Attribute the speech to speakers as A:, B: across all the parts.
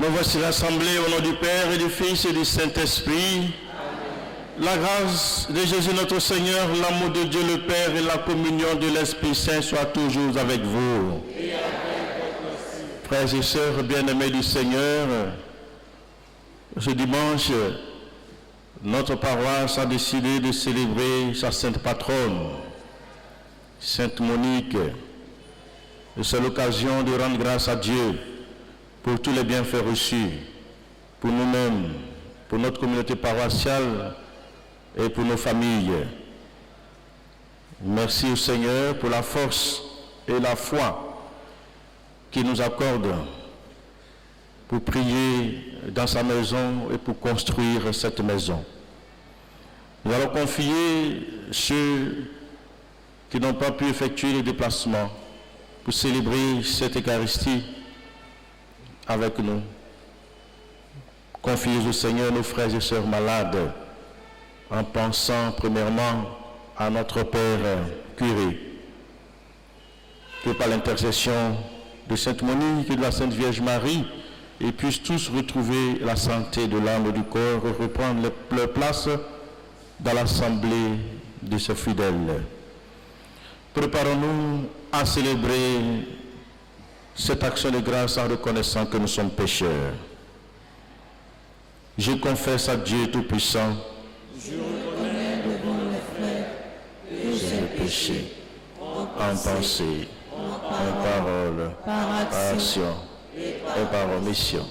A: Nous voici rassemblés au nom du Père et du Fils et du Saint-Esprit. La grâce de Jésus notre Seigneur, l'amour de Dieu le Père et la communion de l'Esprit Saint soient toujours avec vous. Frères et sœurs bien-aimés du Seigneur, ce dimanche, notre paroisse a décidé de célébrer sa sainte patronne, Sainte Monique. Et c'est l'occasion de rendre grâce à Dieu pour tous les bienfaits reçus, pour nous-mêmes, pour notre communauté paroissiale et pour nos familles. Merci au Seigneur pour la force et la foi qu'il nous accorde pour prier dans sa maison et pour construire cette maison. Nous allons confier ceux qui n'ont pas pu effectuer le déplacement pour célébrer cette Eucharistie avec nous. Confiez au Seigneur nos frères et sœurs malades, en pensant premièrement à notre Père curé, que par l'intercession de Sainte Monique et de la Sainte Vierge Marie, ils puissent tous retrouver la santé de l'âme et du corps et reprendre leur place dans l'assemblée de ses fidèles. Préparons-nous à célébrer cette action de grâce en reconnaissant que nous sommes pécheurs. Je confesse à Dieu Tout-Puissant,
B: je reconnais devant les frères que j'ai péché
A: en pensée, en parole, par action et par omission.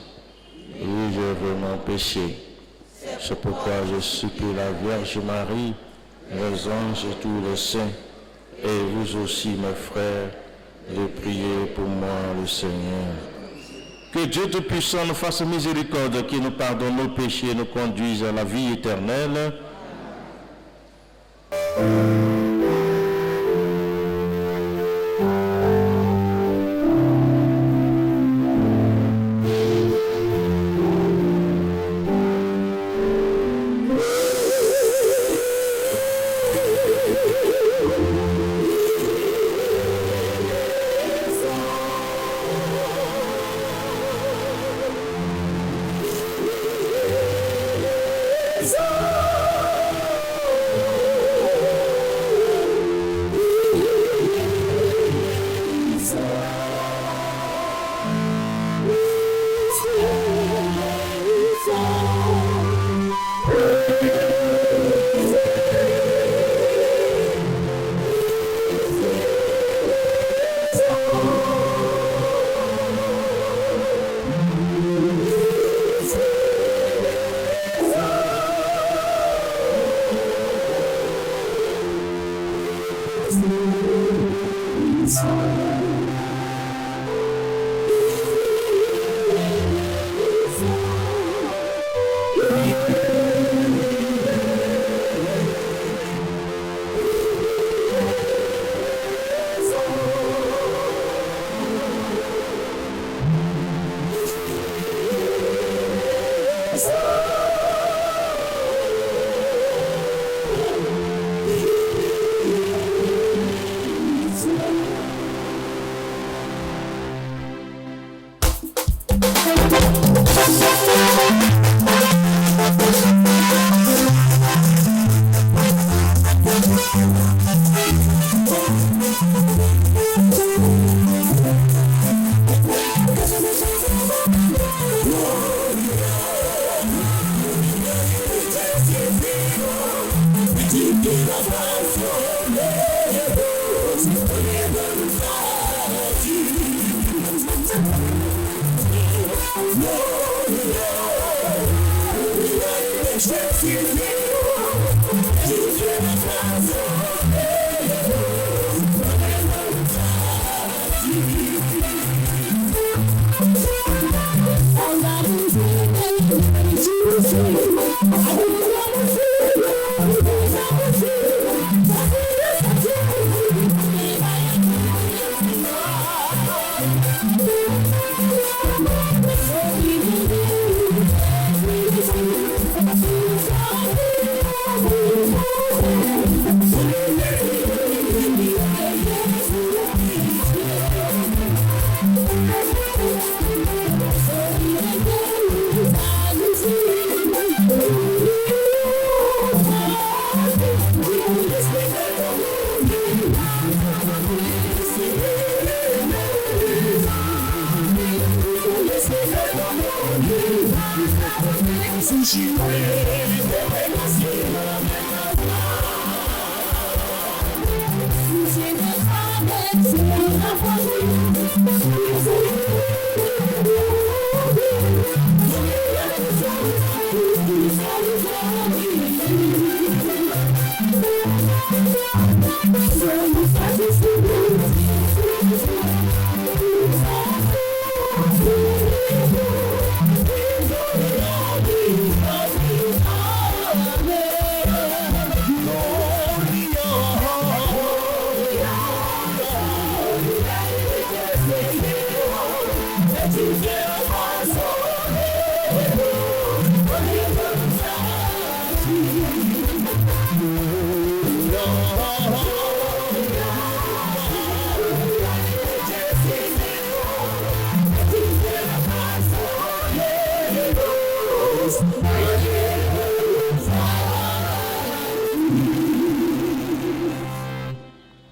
A: Oui, je veux mon péché. C'est pourquoi je supplie la Vierge Marie, les anges et tous les saints, et vous aussi, mes frères, de prier pour moi, le Seigneur. Que Dieu Tout-Puissant nous fasse miséricorde, qu'il nous pardonne nos péchés et nous conduise à la vie éternelle.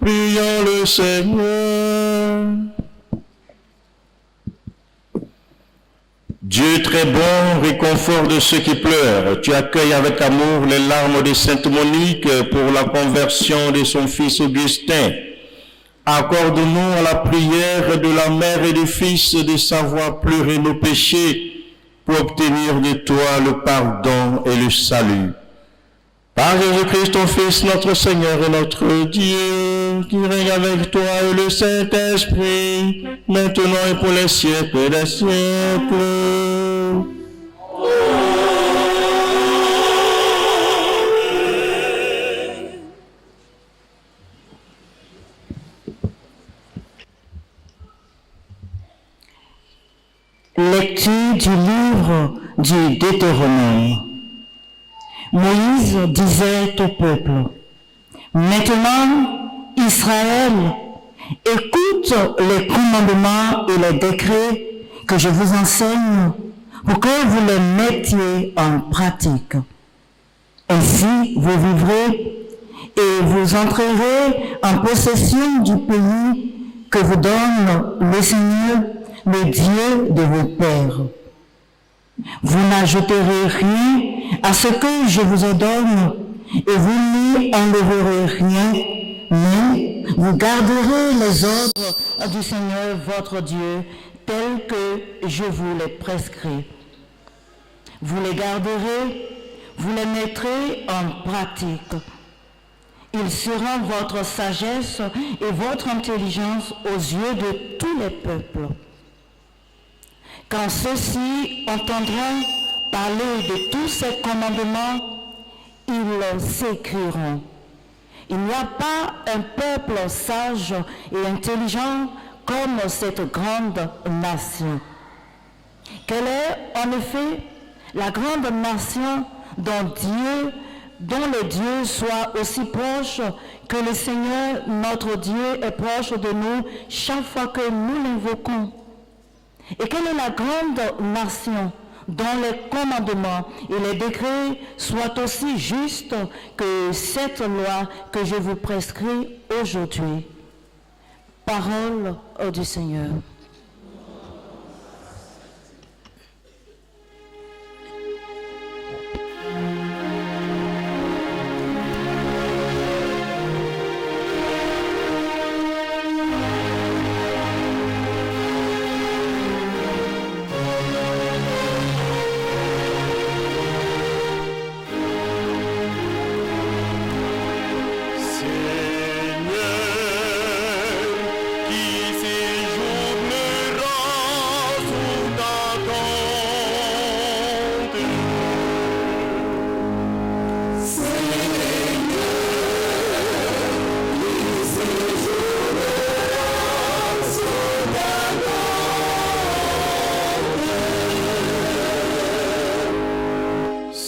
A: Prions le Seigneur. Dieu très bon, réconfort de ceux qui pleurent. Tu accueilles avec amour les larmes de Sainte Monique pour la conversion de son fils Augustin. Accorde-nous à la prière de la mère et du fils de savoir pleurer nos péchés pour obtenir de toi le pardon et le salut. Par Jésus-Christ, ton Fils, notre Seigneur et notre Dieu, qui règne avec toi et le Saint-Esprit, maintenant et pour les siècles des siècles.
C: Lecture du livre du Deutéronome. Moïse disait au peuple, « Maintenant, Israël, écoute les commandements et les décrets que je vous enseigne pour que vous les mettiez en pratique. Ainsi, vous vivrez et vous entrerez en possession du pays que vous donne le Seigneur, le Dieu de vos pères. Vous n'ajouterez rien à ce que je vous ordonne et vous n'y enlèverez rien, mais vous garderez les ordres du Seigneur votre Dieu tels que je vous les prescris. Vous les garderez, vous les mettrez en pratique. Ils seront votre sagesse et votre intelligence aux yeux de tous les peuples. Quand ceux-ci entendront parler de tous ces commandements, ils s'écrieront. Il n'y a pas un peuple sage et intelligent comme cette grande nation. Quelle est en effet la grande nation dont le Dieu soit aussi proche que le Seigneur notre Dieu est proche de nous chaque fois que nous l'invoquons? Et quelle est la grande nation dont les commandements et les décrets soient aussi justes que cette loi que je vous prescris aujourd'hui? Parole du Seigneur.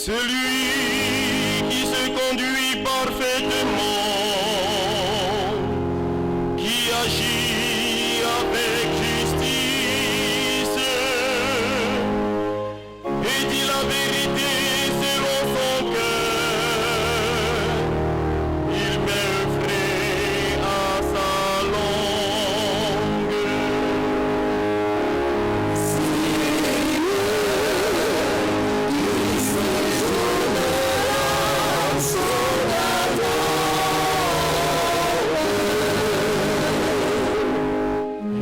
A: Celui qui se conduit parfaitement, qui agit avec justice et dit la vérité selon son cœur, il met un frein à sa langue.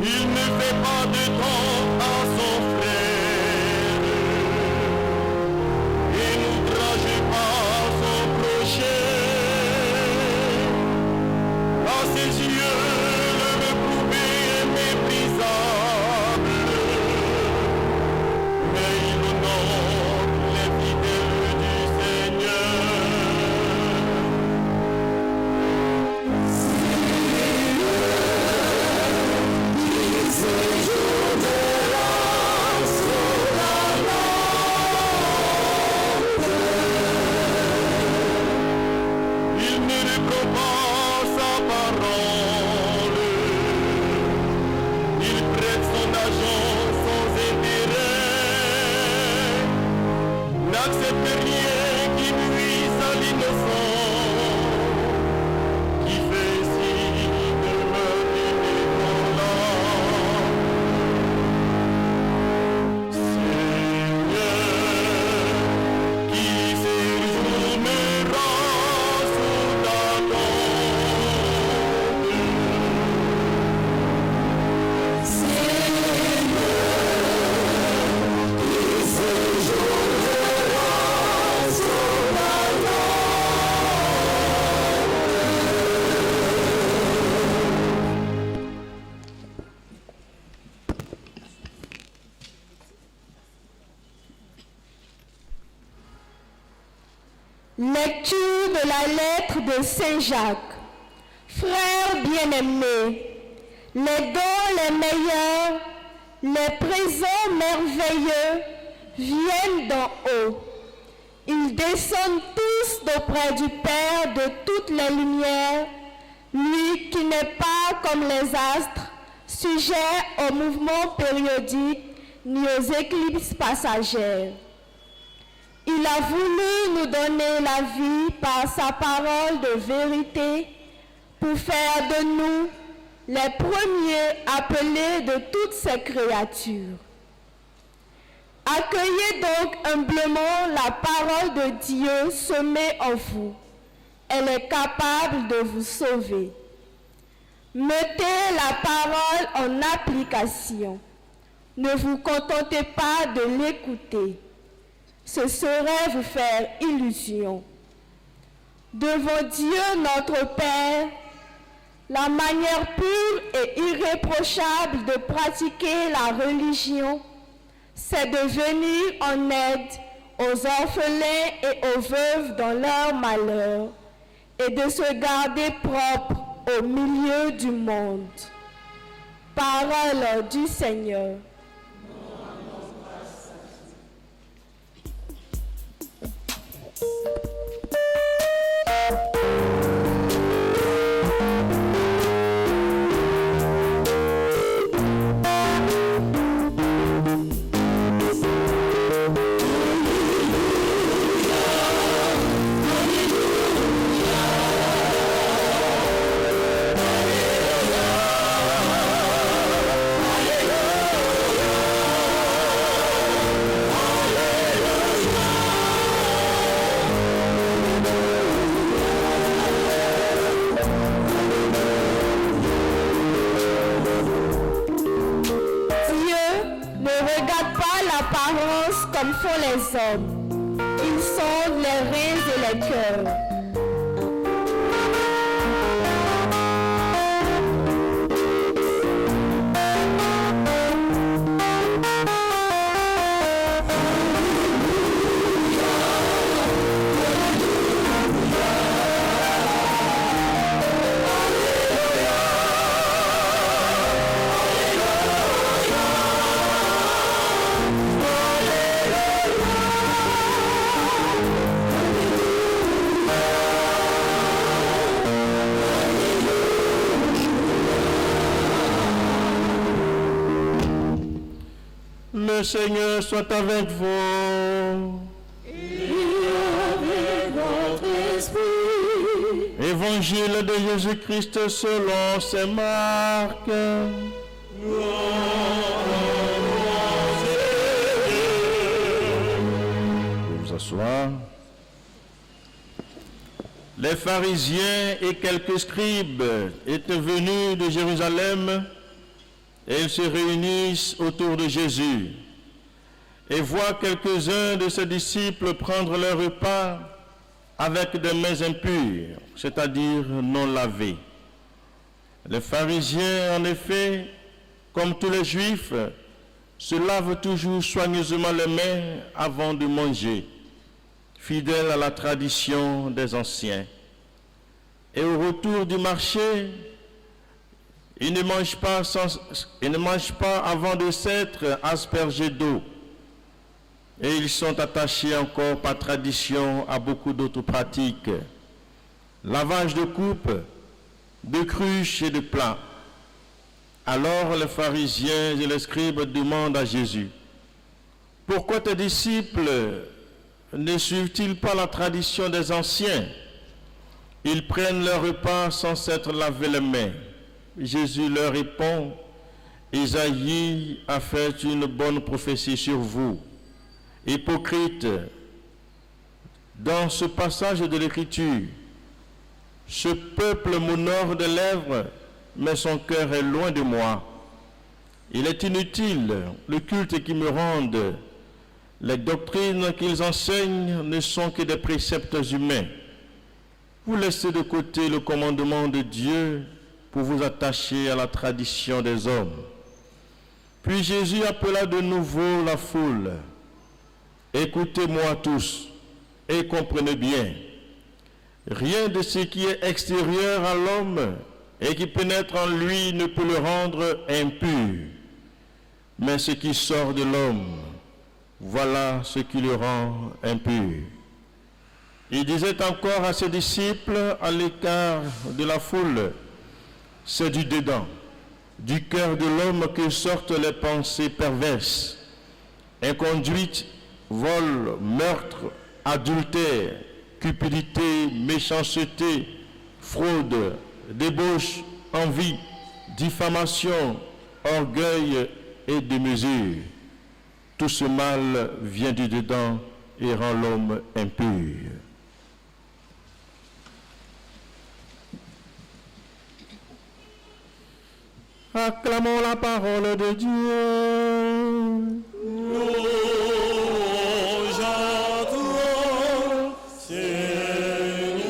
A: Il ne fait pas de tort à son frère et n'outrage pas son prochain. À ses yeux, le reprouvé est méprisable, mais il honore les fidèles du Seigneur. Il ne reprend pas sa parole, il prête son argent sans intérêt, n'accepte rien qui nuise à l'innocent, qui fait signe de meurtre dans l'âme. Seigneur, qui séjournera sous ta tente.
B: Lecture de la lettre de Saint Jacques. Frères bien-aimés, les dons les meilleurs, les présents merveilleux viennent d'en haut. Ils descendent tous d'auprès du Père de toutes les lumières, lui qui n'est pas comme les astres, sujet aux mouvements périodiques ni aux éclipses passagères. Il a voulu nous donner la vie par sa parole de vérité pour faire de nous les premiers appelés de toutes ces créatures. Accueillez donc humblement la parole de Dieu semée en vous. Elle est capable de vous sauver. Mettez la parole en application. Ne vous contentez pas de l'écouter. Ce serait vous faire illusion. Devant Dieu notre Père, la manière pure et irréprochable de pratiquer la religion, c'est de venir en aide aux orphelins et aux veuves dans leur malheur et de se garder propre au milieu du monde. Parole du Seigneur. Comme font les hommes, ils sondent les reins et les cœurs.
A: Le Seigneur soit avec vous.
D: Et avec votre esprit.
A: Évangile de Jésus-Christ selon saint Marc. Vous asseoir. Les pharisiens et quelques scribes étaient venus de Jérusalem et ils se réunissent autour de Jésus et voient quelques-uns de ses disciples prendre leur repas avec des mains impures, c'est-à-dire non lavées. Les pharisiens, en effet, comme tous les juifs, se lavent toujours soigneusement les mains avant de manger, fidèles à la tradition des anciens. Et au retour du marché, ils ne mangent pas avant de s'être aspergés d'eau. Et ils sont attachés encore par tradition à beaucoup d'autres pratiques. Lavage de coupes, de cruches et de plats. Alors les pharisiens et les scribes demandent à Jésus, « Pourquoi tes disciples ne suivent-ils pas la tradition des anciens? Ils prennent leur repas sans s'être lavé les mains. » Jésus leur répond, « Isaïe a fait une bonne prophétie sur vous. Hypocrite, dans ce passage de l'Écriture, ce peuple m'honore des lèvres, mais son cœur est loin de moi. Il est inutile le culte qu'ils me rendent. Les doctrines qu'ils enseignent ne sont que des préceptes humains. Vous laissez de côté le commandement de Dieu pour vous attacher à la tradition des hommes. » Puis Jésus appela de nouveau la foule. « Écoutez-moi tous et comprenez bien. Rien de ce qui est extérieur à l'homme et qui pénètre en lui ne peut le rendre impur. Mais ce qui sort de l'homme, voilà ce qui le rend impur. » Il disait encore à ses disciples à l'écart de la foule, « C'est du dedans, du cœur de l'homme que sortent les pensées perverses, inconduite, vol, meurtre, adultère, cupidité, méchanceté, fraude, débauche, envie, diffamation, orgueil et démesure. Tout ce mal vient du dedans et rend l'homme impur. » Acclamons la parole de Dieu.
D: Louange à toi, Seigneur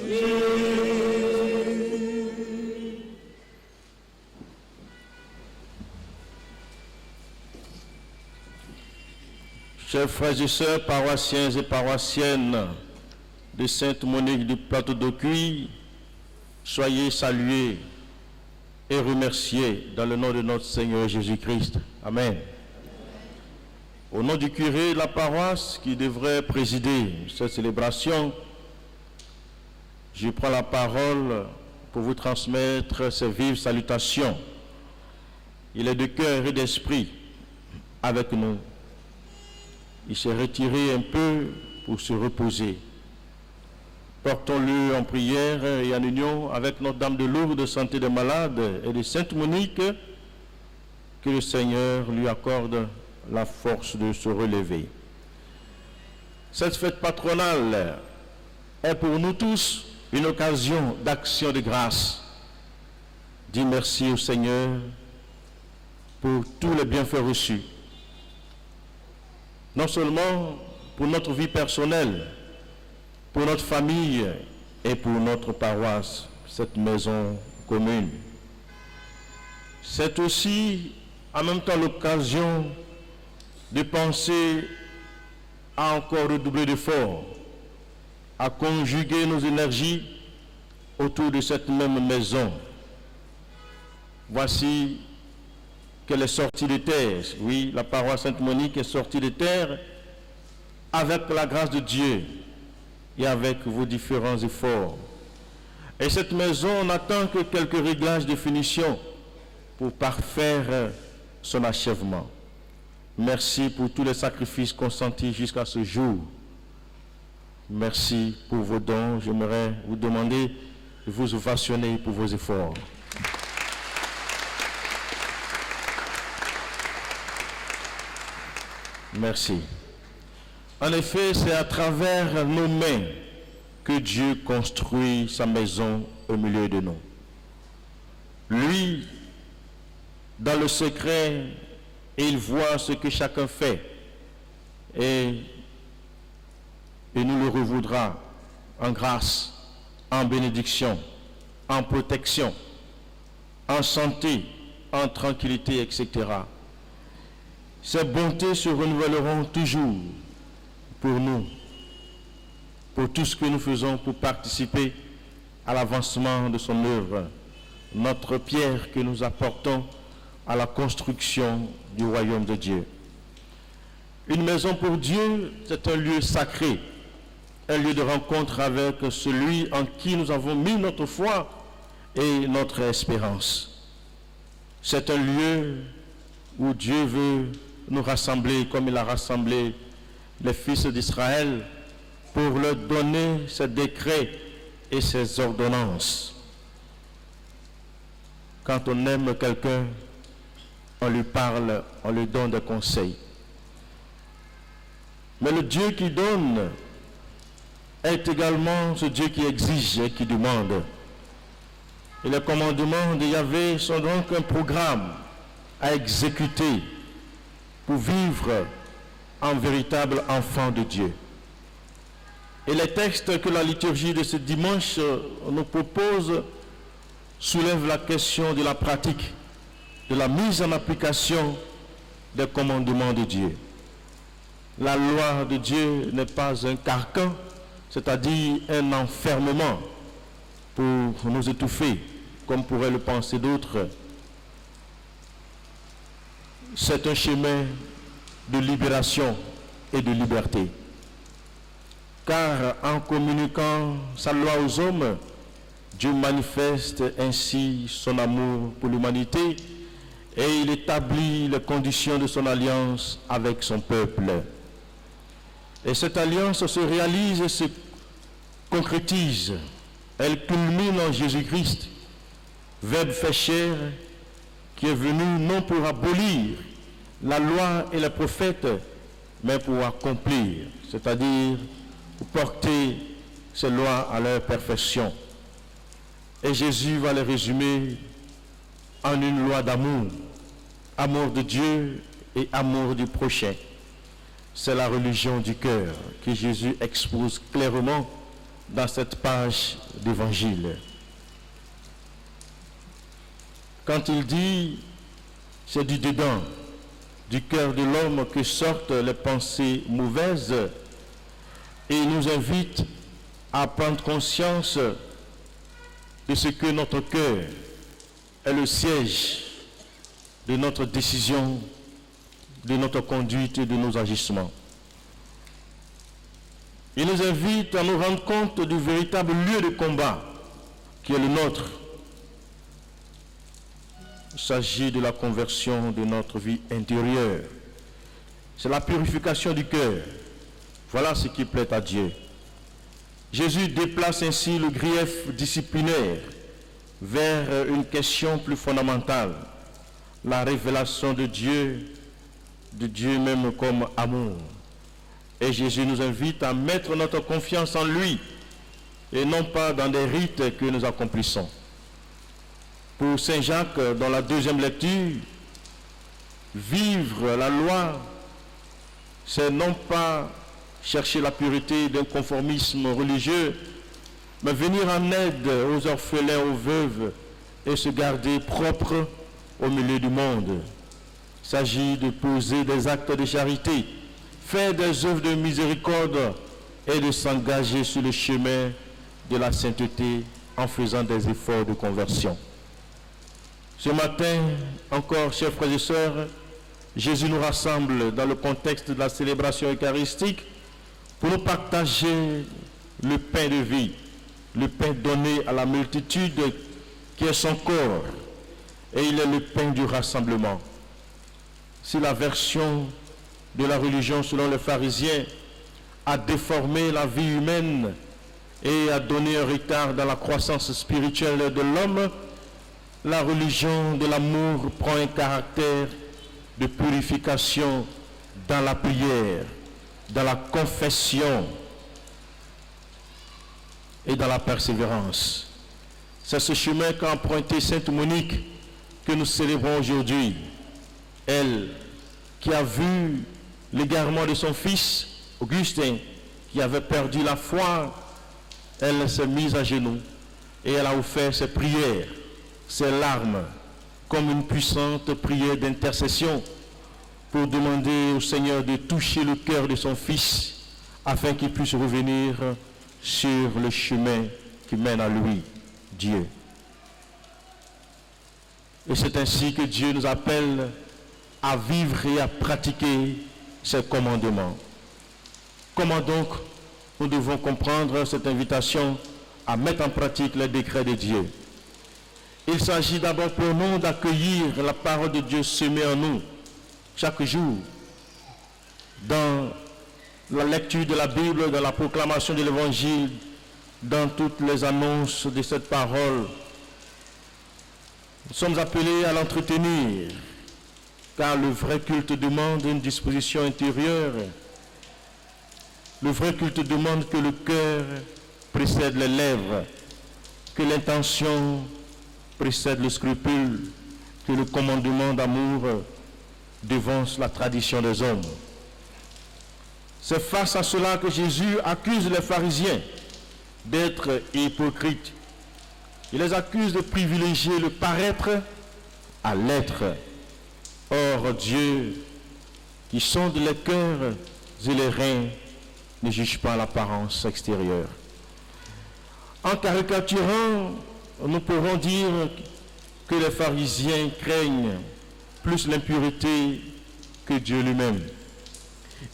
D: Jésus.
A: Chers frères et sœurs, paroissiens et paroissiennes de Sainte-Monique du Plateau de Cuire, soyez salués et remerciés dans le nom de notre Seigneur Jésus-Christ. Amen. Au nom du curé de la paroisse qui devrait présider cette célébration, je prends la parole pour vous transmettre ces vives salutations. Il est de cœur et d'esprit avec nous. Il s'est retiré un peu pour se reposer. Portons-le en prière et en union avec Notre-Dame de Lourdes, santé des malades, et de Sainte Monique, que le Seigneur lui accorde la force de se relever. Cette fête patronale est pour nous tous une occasion d'action de grâce. Dis merci au Seigneur pour tous les bienfaits reçus. Non seulement pour notre vie personnelle, pour notre famille et pour notre paroisse, cette maison commune. C'est aussi en même temps l'occasion de penser à encore redoubler d'efforts, à conjuguer nos énergies autour de cette même maison. Voici qu'elle est sortie de terre. Oui, la paroisse Sainte-Monique est sortie de terre avec la grâce de Dieu et avec vos différents efforts. Et cette maison n'attend que quelques réglages de finition pour parfaire son achèvement. Merci pour tous les sacrifices consentis jusqu'à ce jour. Merci pour vos dons. J'aimerais vous demander de vous ovationner pour vos efforts. Merci. En effet, c'est à travers nos mains que Dieu construit sa maison au milieu de nous. Lui, dans le secret, il voit ce que chacun fait et nous le revaudra en grâce, en bénédiction, en protection, en santé, en tranquillité, etc. Ces bontés se renouvelleront toujours pour nous, pour tout ce que nous faisons pour participer à l'avancement de son œuvre, notre pierre que nous apportons à la construction du royaume de Dieu. Une maison pour Dieu, c'est un lieu sacré, un lieu de rencontre avec celui en qui nous avons mis notre foi et notre espérance. C'est un lieu où Dieu veut nous rassembler comme il a rassemblé les fils d'Israël pour leur donner ses décrets et ses ordonnances. Quand on aime quelqu'un, on lui parle, on lui donne des conseils. Mais le Dieu qui donne est également ce Dieu qui exige et qui demande. Et les commandements de Yahvé sont donc un programme à exécuter pour vivre en véritable enfant de Dieu. Et les textes que la liturgie de ce dimanche nous propose soulèvent la question de la pratique, de la mise en application des commandements de Dieu. La loi de Dieu n'est pas un carcan, c'est-à-dire un enfermement pour nous étouffer, comme pourraient le penser d'autres. C'est un chemin de libération et de liberté. Car en communiquant sa loi aux hommes, Dieu manifeste ainsi son amour pour l'humanité et il établit les conditions de son alliance avec son peuple. Et cette alliance se réalise et se concrétise. Elle culmine en Jésus-Christ, Verbe fait chair, qui est venu non pour abolir la loi et les prophètes, mais pour accomplir, c'est-à-dire pour porter ces lois à leur perfection. Et Jésus va les résumer en une loi d'amour, amour de Dieu et amour du prochain. C'est la religion du cœur que Jésus expose clairement dans cette page d'évangile. Quand il dit, c'est du dedans, du cœur de l'homme que sortent les pensées mauvaises, et il nous invite à prendre conscience de ce que notre cœur est le siège de notre décision, de notre conduite et de nos agissements. Il nous invite à nous rendre compte du véritable lieu de combat qui est le nôtre. Il s'agit de la conversion de notre vie intérieure. C'est la purification du cœur. Voilà ce qui plaît à Dieu. Jésus déplace ainsi le grief disciplinaire vers une question plus fondamentale, la révélation de Dieu même comme amour. Et Jésus nous invite à mettre notre confiance en lui et non pas dans des rites que nous accomplissons. Pour Saint Jacques, dans la deuxième lecture, vivre la loi, c'est non pas chercher la pureté d'un conformisme religieux, mais venir en aide aux orphelins, aux veuves et se garder propre au milieu du monde. Il s'agit de poser des actes de charité, faire des œuvres de miséricorde et de s'engager sur le chemin de la sainteté en faisant des efforts de conversion. Ce matin, encore, chers frères et sœurs, Jésus nous rassemble dans le contexte de la célébration eucharistique pour nous partager le pain de vie, le pain donné à la multitude qui est son corps, et il est le pain du rassemblement. Si la version de la religion selon les pharisiens a déformé la vie humaine et a donné un retard dans la croissance spirituelle de l'homme, la religion de l'amour prend un caractère de purification dans la prière, dans la confession et dans la persévérance. C'est ce chemin qu'a emprunté Sainte Monique que nous célébrons aujourd'hui. Elle qui a vu l'égarement de son fils, Augustin, qui avait perdu la foi, elle s'est mise à genoux et elle a offert ses prières, ses larmes, comme une puissante prière d'intercession pour demander au Seigneur de toucher le cœur de son fils afin qu'il puisse revenir sur le chemin qui mène à lui, Dieu. Et c'est ainsi que Dieu nous appelle à vivre et à pratiquer ses commandements. Comment donc nous devons comprendre cette invitation à mettre en pratique les décrets de Dieu? Il s'agit d'abord pour nous d'accueillir la parole de Dieu semée en nous chaque jour dans la lecture de la Bible, dans la proclamation de l'Évangile, dans toutes les annonces de cette parole. Nous sommes appelés à l'entretenir, car le vrai culte demande une disposition intérieure. Le vrai culte demande que le cœur précède les lèvres, que l'intention précède le scrupule, que le commandement d'amour devance la tradition des hommes. C'est face à cela que Jésus accuse les pharisiens d'être hypocrites. Il les accuse de privilégier le paraître à l'être. Or, Dieu, qui sonde les cœurs et les reins, ne juge pas l'apparence extérieure. En caricaturant, nous pourrons dire que les pharisiens craignent plus l'impureté que Dieu lui-même.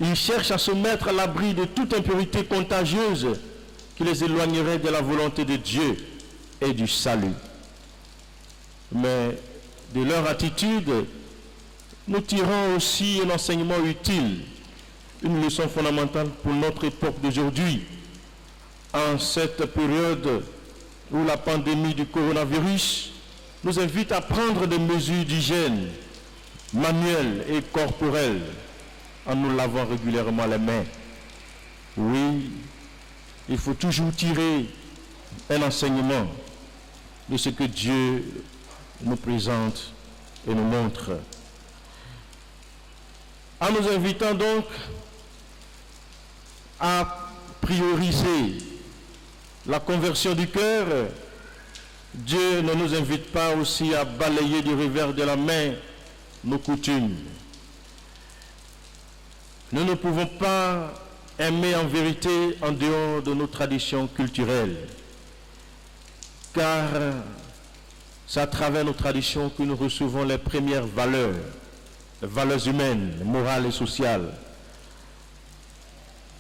A: Ils cherchent à se mettre à l'abri de toute impureté contagieuse qui les éloignerait de la volonté de Dieu et du salut. Mais de leur attitude, nous tirons aussi un enseignement utile, une leçon fondamentale pour notre époque d'aujourd'hui. En cette période où la pandémie du coronavirus nous invite à prendre des mesures d'hygiène manuelles et corporelles en nous lavant régulièrement les mains. Oui, il faut toujours tirer un enseignement de ce que Dieu nous présente et nous montre. En nous invitant donc à prioriser la conversion du cœur, Dieu ne nous invite pas aussi à balayer du revers de la main nos coutumes. Nous ne pouvons pas aimer en vérité en dehors de nos traditions culturelles, car c'est à travers nos traditions que nous recevons les premières valeurs, les valeurs humaines, morales et sociales.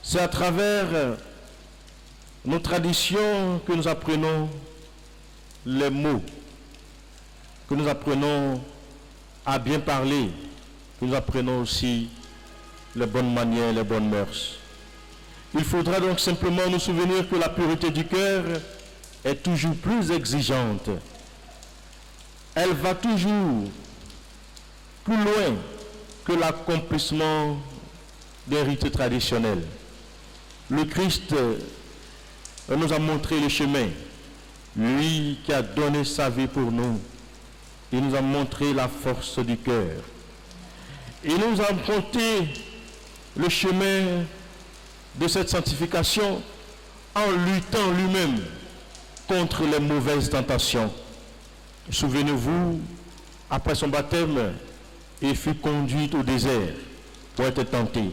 A: C'est à travers nos traditions que nous apprenons les mots, que nous apprenons à bien parler, que nous apprenons aussi les bonnes manières, les bonnes mœurs. Il faudra donc simplement nous souvenir que la pureté du cœur est toujours plus exigeante. Elle va toujours plus loin que l'accomplissement des rites traditionnels. Le Christ nous a montré le chemin. Lui qui a donné sa vie pour nous. Il nous a montré la force du cœur. Il nous a montré le chemin de cette sanctification en luttant lui-même contre les mauvaises tentations. Souvenez-vous, après son baptême, il fut conduit au désert pour être tenté.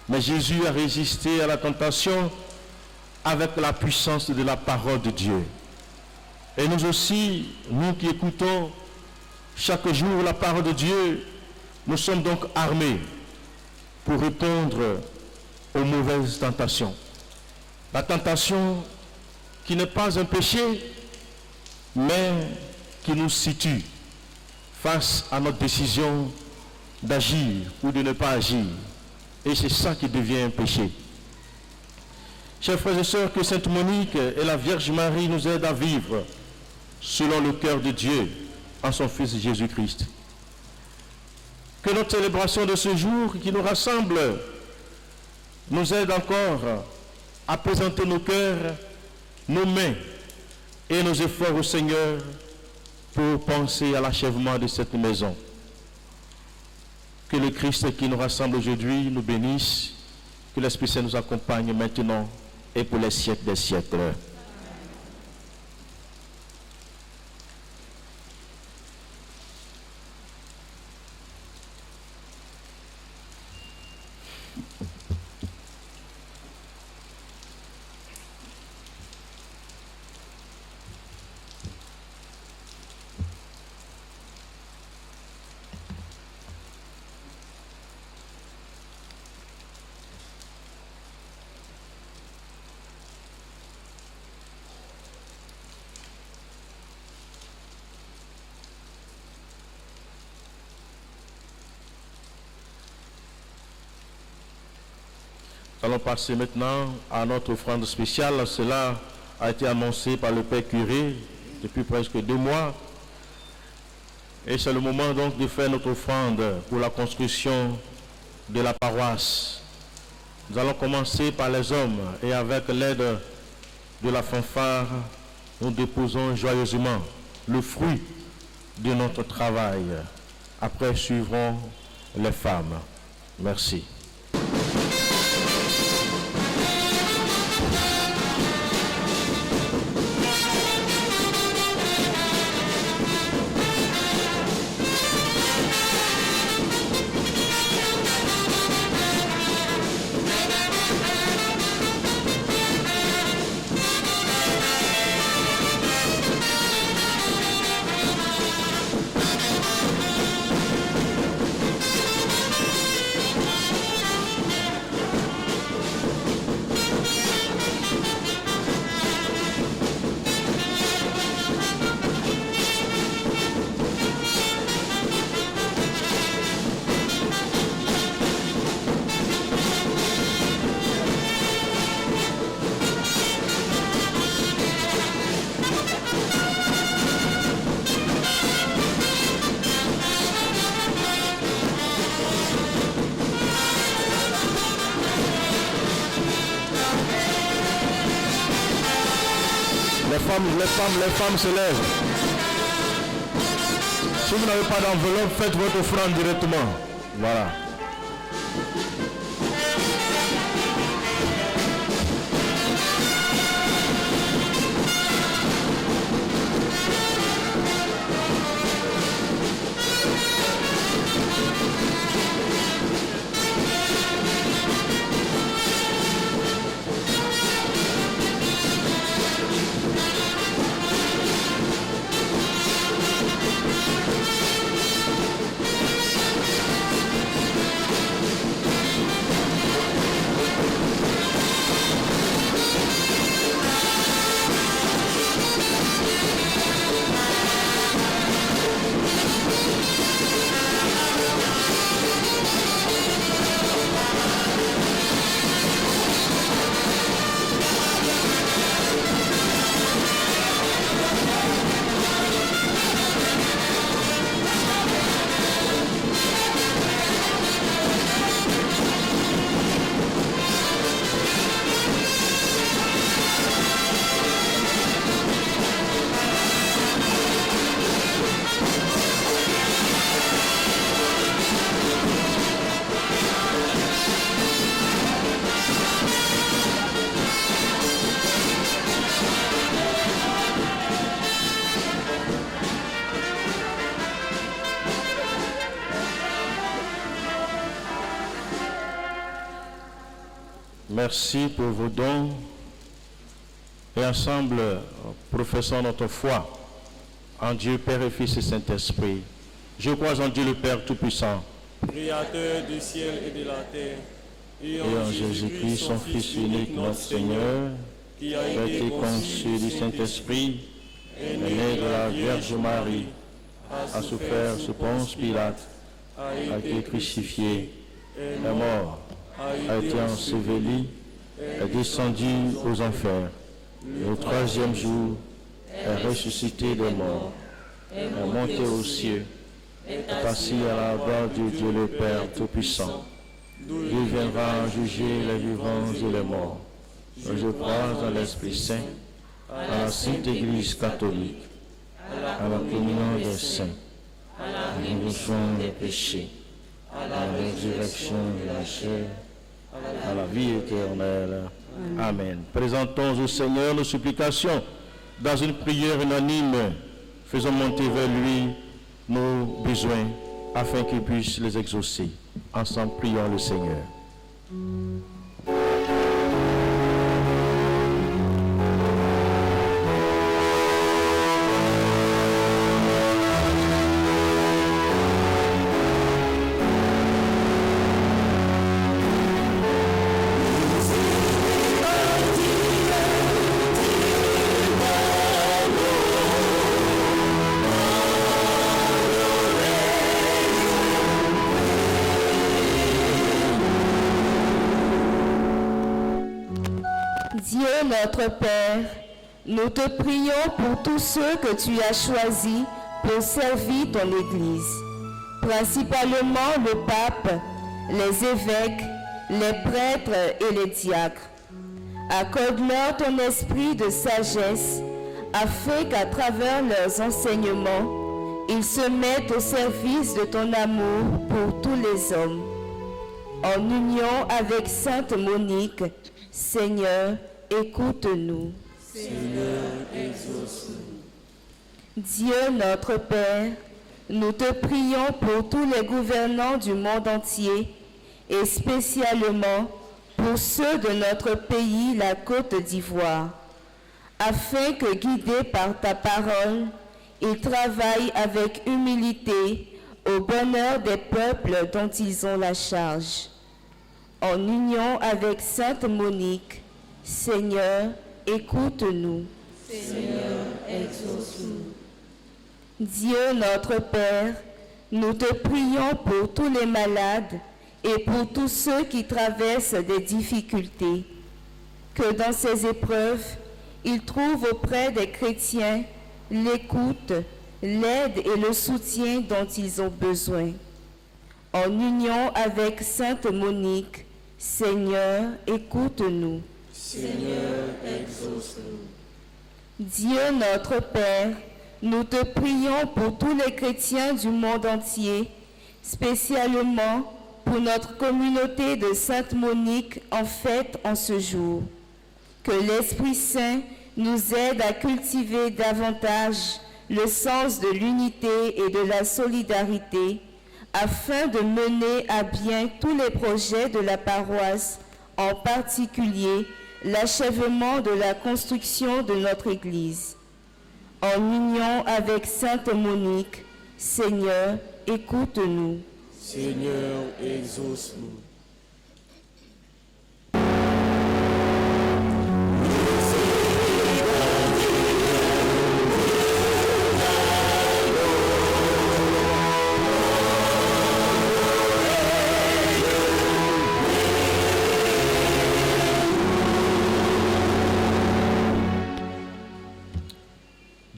A: Mais Jésus a résisté à la tentation avec la puissance de la parole de Dieu. Et nous aussi, nous qui écoutons chaque jour la parole de Dieu, nous sommes donc armés pour répondre aux mauvaises tentations. La tentation qui n'est pas un péché, mais qui nous situe face à notre décision d'agir ou de ne pas agir. Et c'est ça qui devient un péché. Chers frères et sœurs, que Sainte Monique et la Vierge Marie nous aident à vivre selon le cœur de Dieu en son Fils Jésus-Christ. Que notre célébration de ce jour qui nous rassemble nous aide encore à présenter nos cœurs, nos mains et nos efforts au Seigneur pour penser à l'achèvement de cette maison. Que le Christ qui nous rassemble aujourd'hui nous bénisse, que l'Esprit Saint nous accompagne maintenant et pour les siècles des siècles. Nous allons passer maintenant à notre offrande spéciale. Cela a été annoncé par le Père Curé depuis presque 2 mois. Et c'est le moment donc de faire notre offrande pour la construction de la paroisse. Nous allons commencer par les hommes et avec l'aide de la fanfare, nous déposons joyeusement le fruit de notre travail. Après suivront les femmes. Merci. Les femmes se lèvent. Si vous n'avez pas d'enveloppe, faites votre offrande directement. Voilà. Merci pour vos dons et ensemble professons notre foi en Dieu Père et Fils et Saint-Esprit. Je crois en Dieu le Père Tout-Puissant,
D: Créateur du ciel et de la terre,
A: et en Jésus-Christ, son Fils unique, notre Seigneur,
D: qui a
A: a été conçu du Saint-Esprit, est né de la Vierge Marie, a souffert sous Ponce Pilate, a été crucifié, est mort, a été enseveli, est descendu aux enfers. Le troisième jour, est ressuscité des morts, est monté aux cieux, est assis à la droite de Dieu le Père Tout-Puissant. Il viendra juger les vivants et les morts. Je crois dans l'Esprit Saint, à la Sainte Église catholique, à la communion des saints, à la rémission des péchés, à la résurrection de la chair, à la vie éternelle. Amen. Présentons au Seigneur nos supplications dans une prière unanime. Faisons monter vers lui nos besoins afin qu'il puisse les exaucer. Ensemble, prions le Seigneur.
B: Dieu notre Père, nous te prions pour tous ceux que tu as choisis pour servir ton Église, principalement le pape, les évêques, les prêtres et les diacres. Accorde-leur ton esprit de sagesse, afin qu'à travers leurs enseignements, ils se mettent au service de ton amour pour tous les hommes. En union avec Sainte Monique, Seigneur, écoute-nous.
D: Seigneur, exauce-nous.
B: Dieu notre Père, nous te prions pour tous les gouvernants du monde entier et spécialement pour ceux de notre pays, la Côte d'Ivoire, afin que, guidés par ta parole, ils travaillent avec humilité au bonheur des peuples dont ils ont la charge. En union avec Sainte Monique, Seigneur, écoute-nous.
E: Seigneur, exauce-nous.
B: Dieu notre Père, nous te prions pour tous les malades et pour tous ceux qui traversent des difficultés, que dans ces épreuves, ils trouvent auprès des chrétiens l'écoute, l'aide et le soutien dont ils ont besoin. En union avec Sainte Monique, Seigneur, écoute-nous.
D: Seigneur, exauce-nous.
B: Dieu notre Père, nous te prions pour tous les chrétiens du monde entier, spécialement pour notre communauté de Sainte Monique en fête en ce jour. Que l'Esprit Saint nous aide à cultiver davantage le sens de l'unité et de la solidarité, afin de mener à bien tous les projets de la paroisse, en particulier l'achèvement de la construction de notre Église. En union avec Sainte Monique, Seigneur, écoute-nous.
D: Seigneur, exauce-nous.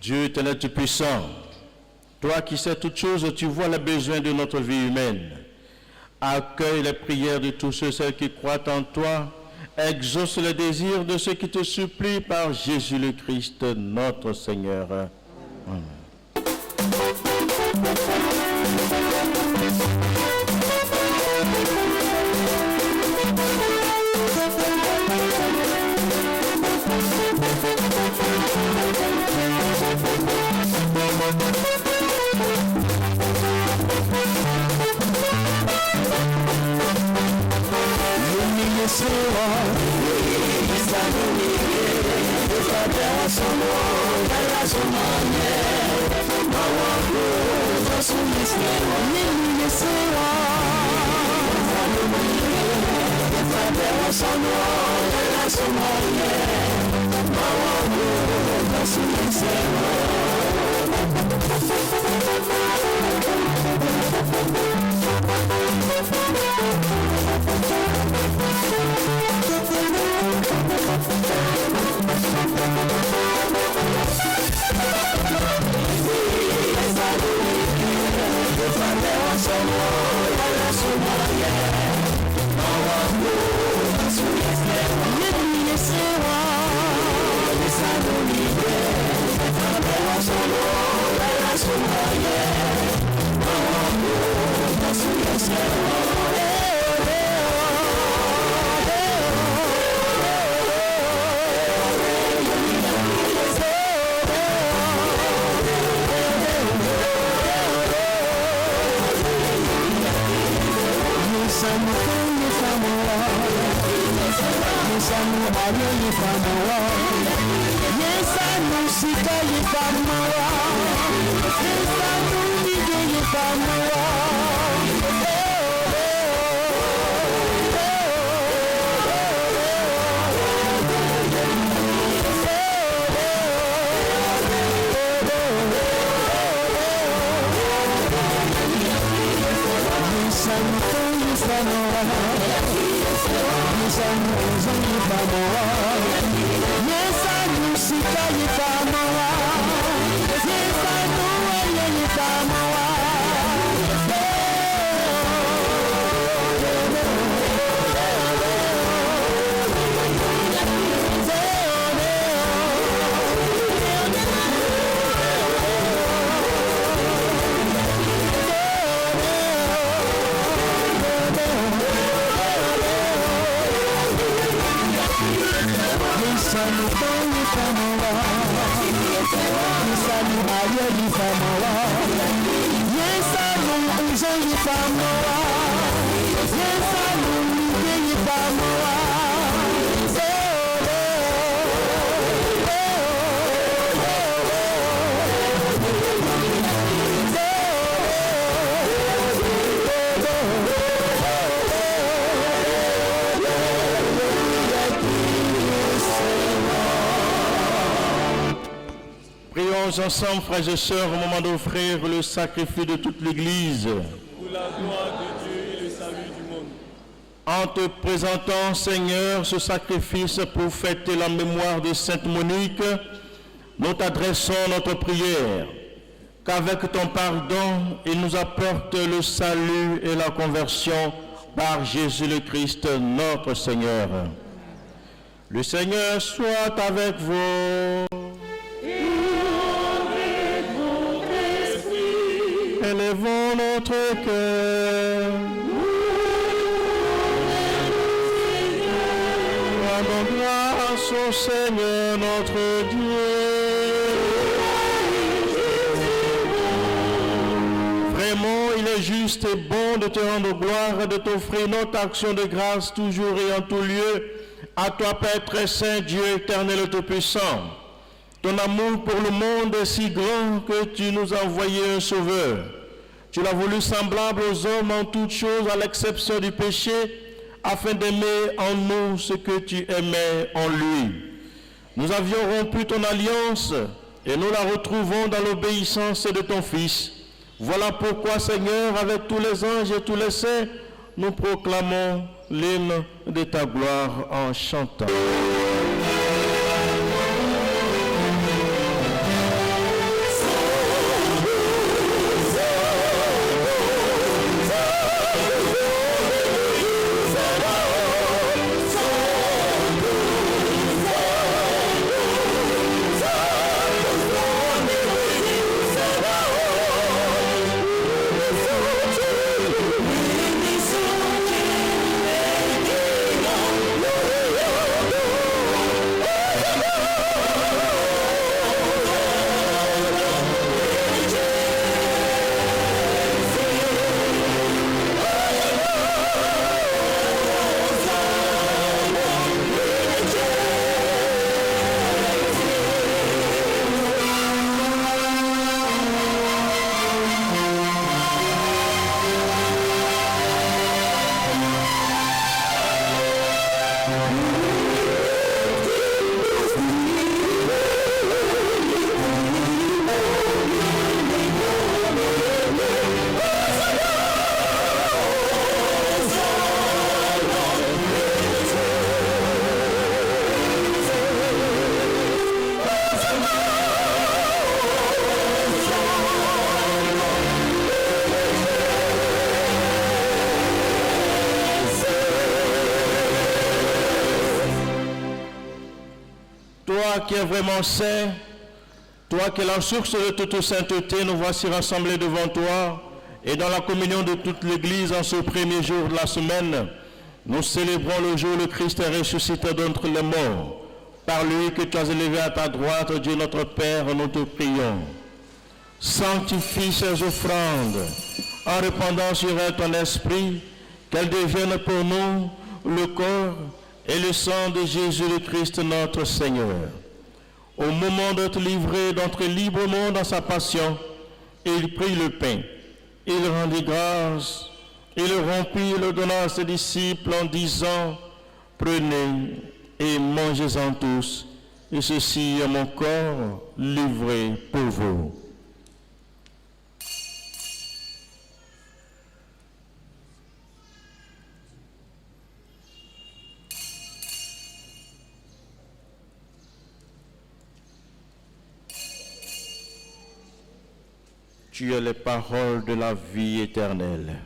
A: Dieu éternel tout-puissant, toi qui sais toutes choses, tu vois les besoins de notre vie humaine. Accueille les prières de tous ceux et celles qui croient en toi. Exauce les désirs de ceux qui te supplient par Jésus le Christ, notre Seigneur. Amen.
F: Thank you.
A: Prions ensemble, frères et sœurs, au moment d'offrir le sacrifice de toute l'Église.
D: Pour la gloire de Dieu et le salut du monde.
A: En te présentant, Seigneur, ce sacrifice pour fêter la mémoire de Sainte Monique, nous t'adressons notre prière, qu'avec ton pardon, il nous apporte le salut et la conversion par Jésus le Christ, notre Seigneur. Le Seigneur soit avec vous. Élevons notre cœur. Rendons grâce au Seigneur notre Dieu. Vraiment, il est juste et bon de te rendre gloire et de t'offrir notre action de grâce toujours et en tout lieu. À toi, Père très saint, Dieu éternel et tout-puissant. Ton amour pour le monde est si grand que tu nous as envoyé un sauveur. Tu l'as voulu semblable aux hommes en toutes choses, à l'exception du péché, afin d'aimer en nous ce que tu aimais en lui. Nous avions rompu ton alliance et nous la retrouvons dans l'obéissance de ton Fils. Voilà pourquoi, Seigneur, avec tous les anges et tous les saints, nous proclamons l'hymne de ta gloire en chantant. Toi qui es vraiment saint, toi qui es la source de toute sainteté, nous voici rassemblés devant toi et dans la communion de toute l'Église en ce premier jour de la semaine, nous célébrons le jour où le Christ est ressuscité d'entre les morts. Par lui que tu as élevé à ta droite, Dieu notre Père, nous te prions. Sanctifie ces offrandes en répandant sur elles ton esprit, qu'elles deviennent pour nous le corps et le sang de Jésus le Christ notre Seigneur. Au moment d'être livré, d'entrer librement dans sa passion, il prit le pain, il rendit grâce, il le rompit et le donna à ses disciples en disant, « Prenez et mangez-en tous, et ceci est mon corps livré pour vous. » Tu es les paroles de la vie éternelle.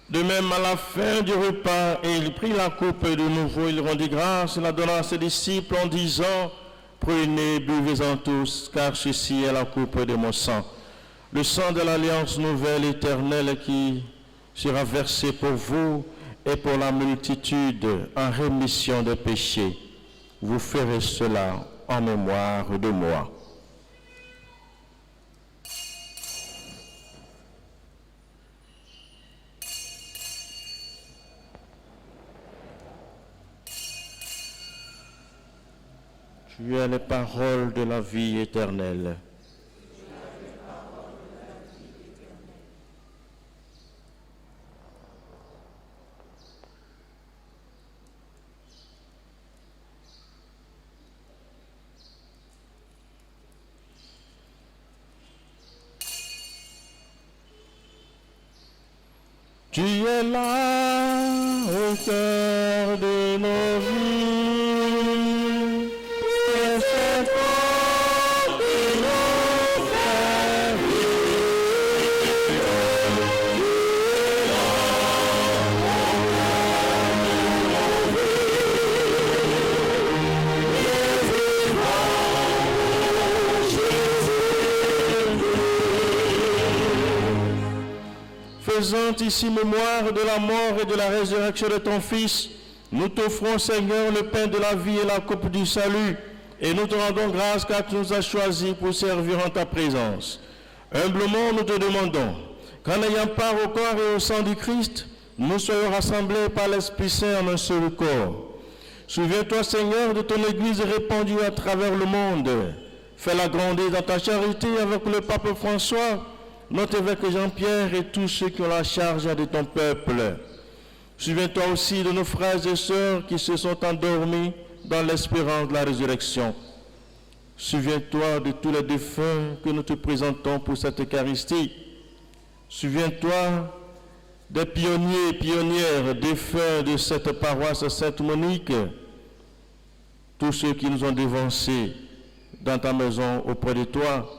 A: De même, à la fin du repas, il prit la coupe et de nouveau, il rendit grâce, la donna à ses disciples en disant, « Prenez, buvez-en tous, car ceci est la coupe de mon sang, le sang de l'alliance nouvelle éternelle qui sera versé pour vous et pour la multitude en rémission des péchés. Vous ferez cela en mémoire de moi. » Tu es les paroles de la vie éternelle. Tu es là au cœur de nos vies. Faisant ici mémoire de la mort et de la résurrection de ton Fils, nous t'offrons, Seigneur, le pain de la vie et la coupe du salut, et nous te rendons grâce car tu nous as choisis pour servir en ta présence. Humblement, nous te demandons qu'en ayant part au corps et au sang du Christ, nous soyons rassemblés par l'Esprit Saint en un seul corps. Souviens-toi, Seigneur, de ton Église répandue à travers le monde. Fais-la grandir dans ta charité avec le pape François, notre évêque Jean-Pierre et tous ceux qui ont la charge de ton peuple. Souviens-toi aussi de nos frères et sœurs qui se sont endormis dans l'espérance de la résurrection. Souviens-toi de tous les défunts que nous te présentons pour cette Eucharistie. Souviens-toi des pionniers et pionnières défunts de cette paroisse Sainte-Monique, tous ceux qui nous ont dévancés dans ta maison auprès de toi,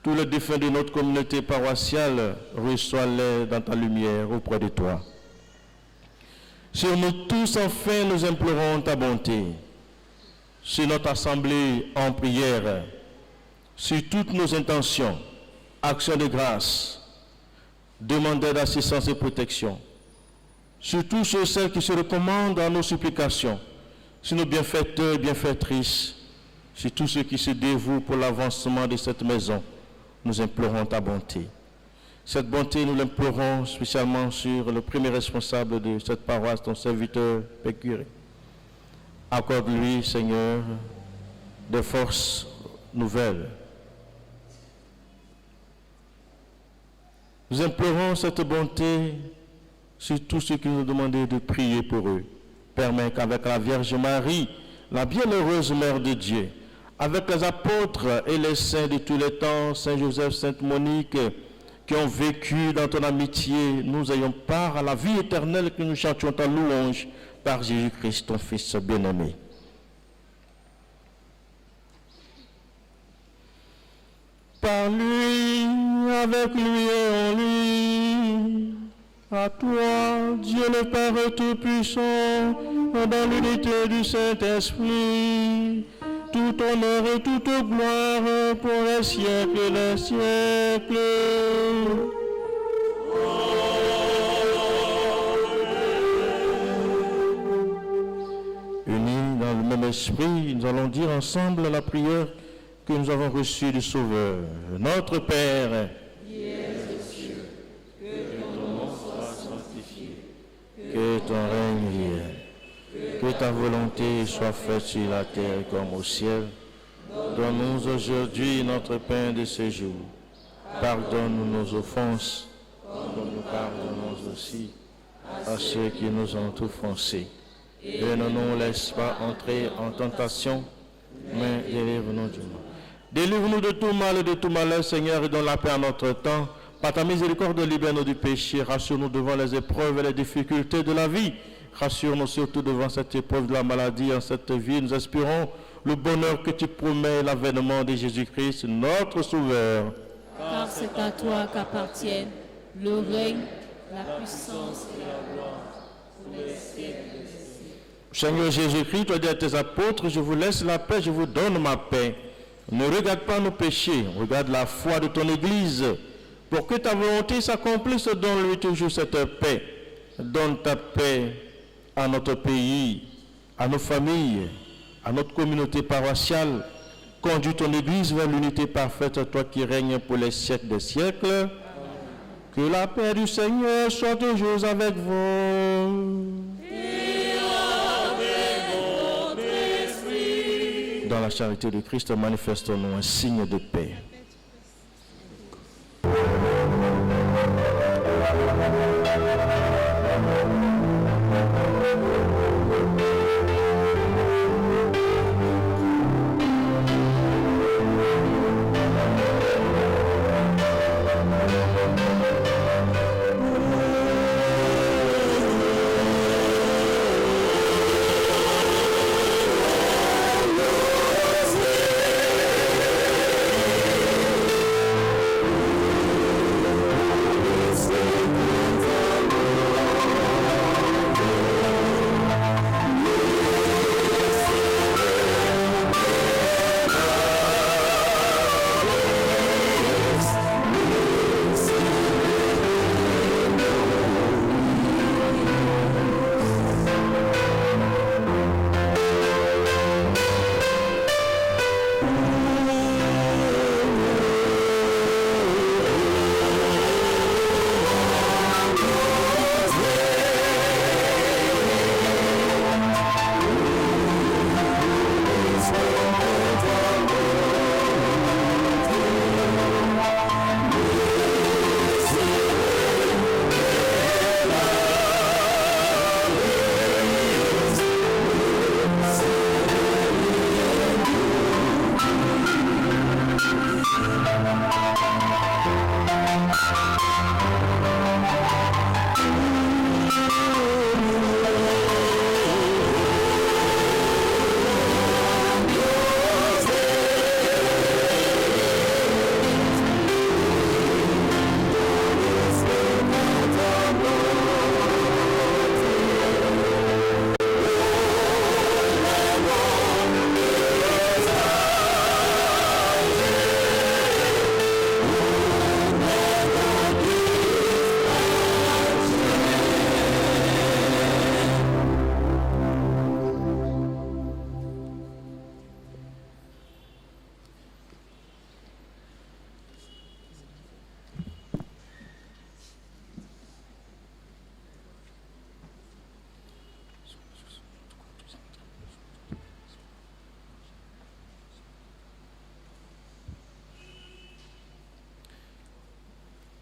A: tous les défunts de notre communauté paroissiale, reçois-les dans ta lumière auprès de toi. Sur nous tous, enfin, nous implorons ta bonté. Sur notre assemblée en prière, sur toutes nos intentions, actions de grâce, demandeurs d'assistance et protection, sur tous ceux et celles qui se recommandent à nos supplications, sur nos bienfaiteurs et bienfaitrices, sur tous ceux qui se dévouent pour l'avancement de cette maison, nous implorons ta bonté. Cette bonté, nous l'implorons spécialement sur le premier responsable de cette paroisse, ton serviteur Père Curé. Accorde-lui, Seigneur, des forces nouvelles. Nous implorons cette bonté sur tous ceux qui nous ont demandé de prier pour eux. Permets qu'avec la Vierge Marie, la bienheureuse Mère de Dieu, avec les apôtres et les saints de tous les temps, Saint Joseph, Sainte Monique, qui ont vécu dans ton amitié, nous ayons part à la vie éternelle que nous chantions ta louange par Jésus-Christ, ton Fils bien-aimé. Par lui, avec lui et en lui, à toi, Dieu le Père Tout-Puissant, dans l'unité du Saint-Esprit, tout honneur et toute gloire pour les siècles et les siècles. Amen. Saint-Esprit, nous allons dire ensemble la prière que nous avons reçue du Sauveur. Notre Père,
E: qui es aux cieux, que ton nom soit sanctifié,
A: que ton règne vienne, que ta volonté soit faite sur la terre comme au ciel. Donne-nous aujourd'hui notre pain de ce jour. Pardonne-nous nos offenses, comme nous pardonnons aussi à ceux qui nous ont offensés. Et ne nous laisse pas entrer en tentation, mais délivre-nous du mal. Délivre-nous de tout mal et de tout malheur, Seigneur, et donne la paix à notre temps. Par ta miséricorde, libère-nous du péché, rassure-nous devant les épreuves et les difficultés de la vie. Rassure-nous surtout devant cette épreuve de la maladie en cette vie. Nous espérons le bonheur que tu promets, l'avènement de Jésus-Christ, notre Sauveur.
E: car c'est à toi qu'appartiennent le règne, la puissance et la gloire pour les siècles des siècles.
A: Seigneur Jésus-Christ, tu as dit à tes apôtres, je vous laisse la paix, je vous donne ma paix. Ne regarde pas nos péchés, regarde la foi de ton Église. Pour que ta volonté s'accomplisse, donne-lui toujours cette paix. Donne ta paix à notre pays, à nos familles, à notre communauté paroissiale. Conduis ton Église vers l'unité parfaite, toi qui règnes pour les siècles des siècles. Que la paix du Seigneur soit toujours avec vous. Dans la charité de Christ, manifestons-nous un signe de paix.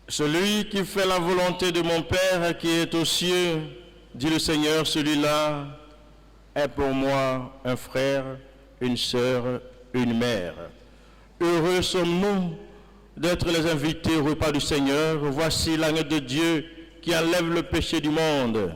A: Celui qui fait la volonté de mon Père qui est aux cieux, dit le Seigneur, celui-là est pour moi un frère, une sœur, une mère. Heureux sommes-nous d'être les invités au repas du Seigneur. Voici l'agneau de Dieu qui enlève le péché du monde.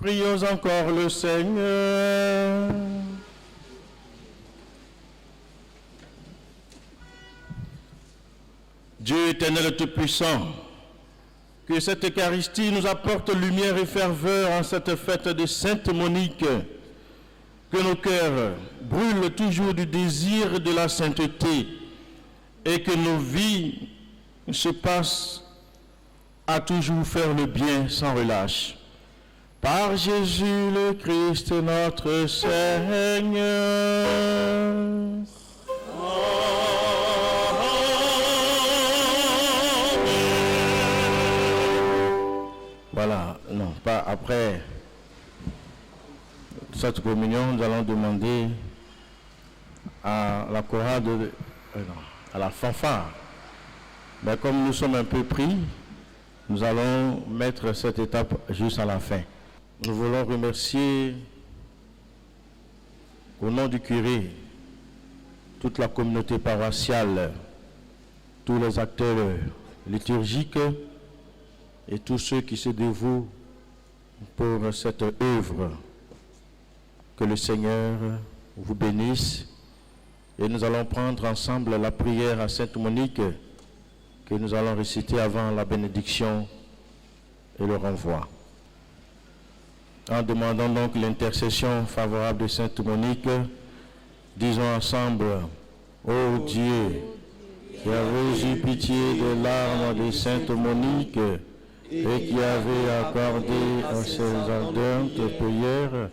A: Prions encore le Seigneur. Dieu éternel tout-puissant, que cette Eucharistie nous apporte lumière et ferveur en cette fête de Sainte Monique, que nos cœurs brûlent toujours du désir de la sainteté et que nos vies se passent à toujours faire le bien sans relâche. Par Jésus le Christ notre Seigneur. Voilà, non, pas après cette communion, nous allons demander à la chorale à la fanfare. Mais comme nous sommes un peu pris, nous allons mettre cette étape juste à la fin. Nous voulons remercier au nom du curé, toute la communauté paroissiale, tous les acteurs liturgiques et tous ceux qui se dévouent pour cette œuvre. Que le Seigneur vous bénisse. Et nous allons prendre ensemble la prière à Sainte Monique que nous allons réciter avant la bénédiction et le renvoi. En demandant donc l'intercession favorable de Sainte Monique, disons ensemble: ô Dieu, qui avez eu pitié des larmes de Sainte Monique et qui avez accordé à ses ardentes prières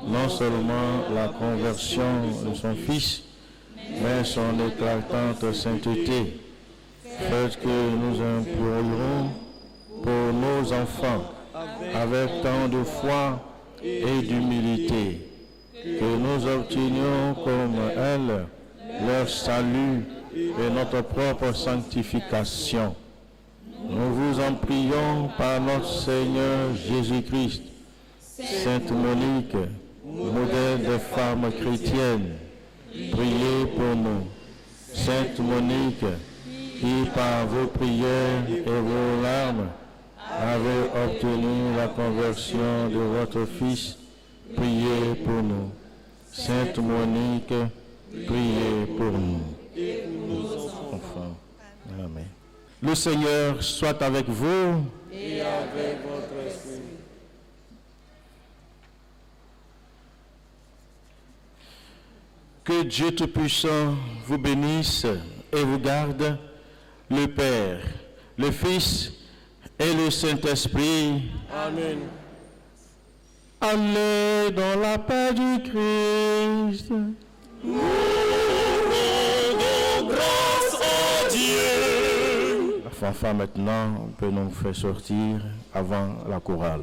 A: non seulement la conversion de son Fils, mais son éclatante sainteté, faites que nous implorons pour nos enfants avec tant de foi et d'humilité, que nous obtenions comme elle leur salut et notre propre sanctification. Nous vous en prions par notre Seigneur Jésus-Christ. Sainte Monique, modèle des femmes chrétiennes, priez pour nous. Sainte Monique, qui par vos prières et vos larmes avez obtenu la conversion de votre Fils, priez pour nous. Sainte Monique, priez pour nous. Et pour nos enfants. Amen. Le Seigneur soit avec vous.
D: Et avec votre esprit.
A: Que Dieu Tout-Puissant vous bénisse et vous garde, le Père, le Fils et le Saint-Esprit.
D: Amen.
A: Allez dans la paix du Christ.
D: Nous rendons grâce à Dieu.
A: La fanfare maintenant peut nous faire sortir avant la chorale.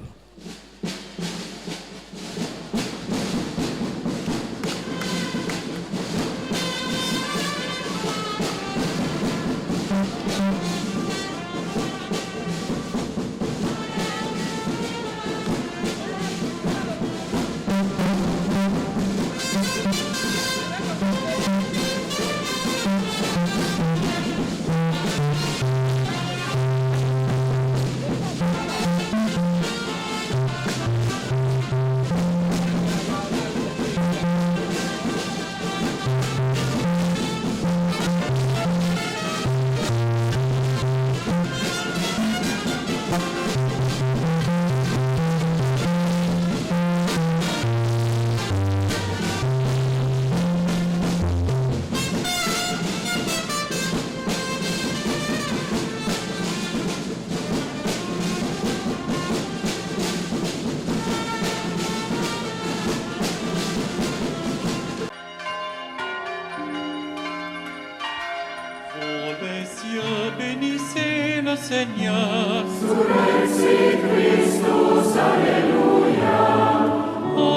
F: Seigneur. Surrexit Christus, Alléluia.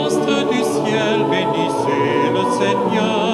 F: Astre du ciel, bénissez le Seigneur.